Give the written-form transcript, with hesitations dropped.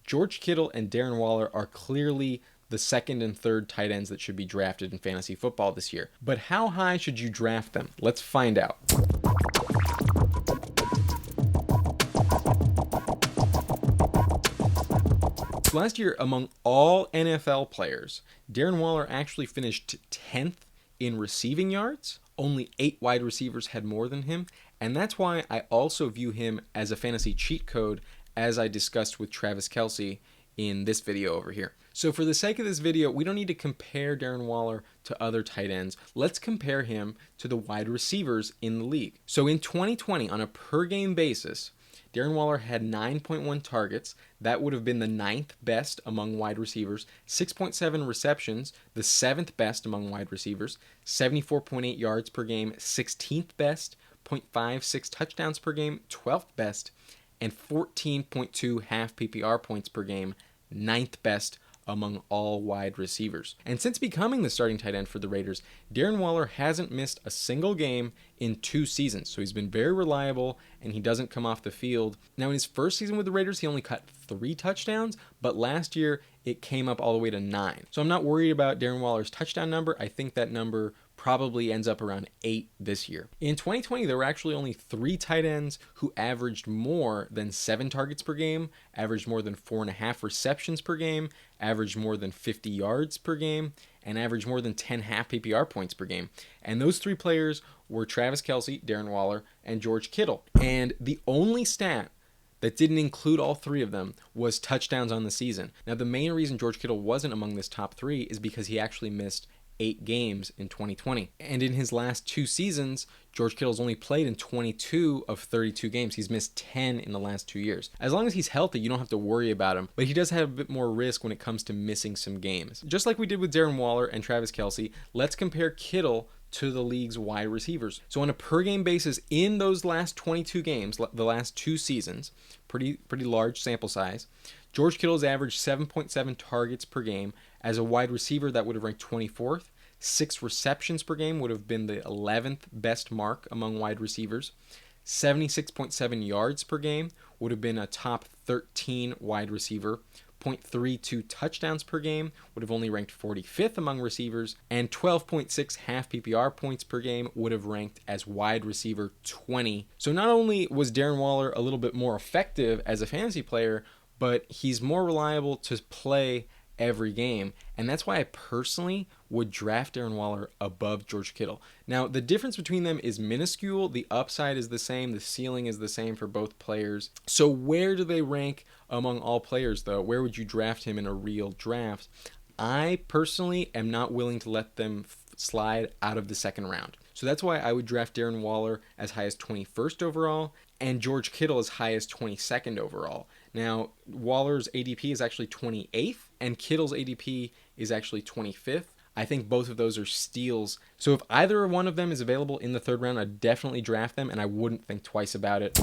George Kittle and Darren Waller are clearly the second and third tight ends that should be drafted in fantasy football this year. But how high should you draft them? Let's find out. Last year, among all NFL players, Darren Waller actually finished 10th in receiving yards. Only 8 wide receivers had more than him, and that's why I also view him as a fantasy cheat code, as I discussed with Travis Kelce in this video over here. So for the sake of this video, we don't need to compare Darren Waller to other tight ends. Let's compare him to the wide receivers in the league. So in 2020, on a per game basis, Darren Waller had 9.1 targets. That would have been the 9th best among wide receivers. 6.7 receptions, the 7th best among wide receivers. 74.8 yards per game, 16th best. 0.56 touchdowns per game, 12th best. And 14.2 half PPR points per game, 9th best among all wide receivers. And since becoming the starting tight end for the Raiders, Darren Waller hasn't missed a single game in 2 seasons. So he's been very reliable and he doesn't come off the field. Now in his first season with the Raiders, he only caught 3 touchdowns, but last year it came up all the way to 9. So I'm not worried about Darren Waller's touchdown number. I think that number probably ends up around 8 this year. In 2020, there were actually only 3 tight ends who averaged more than 7 targets per game, averaged more than 4.5 receptions per game, averaged more than 50 yards per game, and averaged more than 10 half PPR points per game. And those 3 players were Travis Kelce, Darren Waller, and George Kittle. And the only stat that didn't include all 3 of them was touchdowns on the season. Now, the main reason George Kittle wasn't among this top 3 is because he actually missed 8 games in 2020. And in his last 2 seasons, George Kittle's only played in 22 of 32 games. He's missed 10 in the last 2 years. As long as he's healthy, you don't have to worry about him, but he does have a bit more risk when it comes to missing some games. Just like we did with Darren Waller and Travis Kelce, let's compare Kittle to the league's wide receivers. So on a per game basis, in those last 22 games, the last 2 seasons, pretty large sample size, George Kittle's averaged 7.7 targets per game. As a wide receiver, that would have ranked 24th. 6 receptions per game would have been the 11th best mark among wide receivers. 76.7 yards per game would have been a top 13 wide receiver. 0.32 touchdowns per game would have only ranked 45th among receivers, and 12.6 half PPR points per game would have ranked as wide receiver 20. So not only was Darren Waller a little bit more effective as a fantasy player, but he's more reliable to play every game, and that's why I personally would draft Darren Waller above George Kittle. Now, the difference between them is minuscule. The upside is the same. The ceiling is the same for both players. So where do they rank among all players, though? Where would you draft him in a real draft? I personally am not willing to let them slide out of the second round. So that's why I would draft Darren Waller as high as 21st overall and George Kittle as high as 22nd overall. Now, Waller's ADP is actually 28th and Kittle's ADP is actually 25th. I think both of those are steals. So if either one of them is available in the third round, I'd definitely draft them and I wouldn't think twice about it.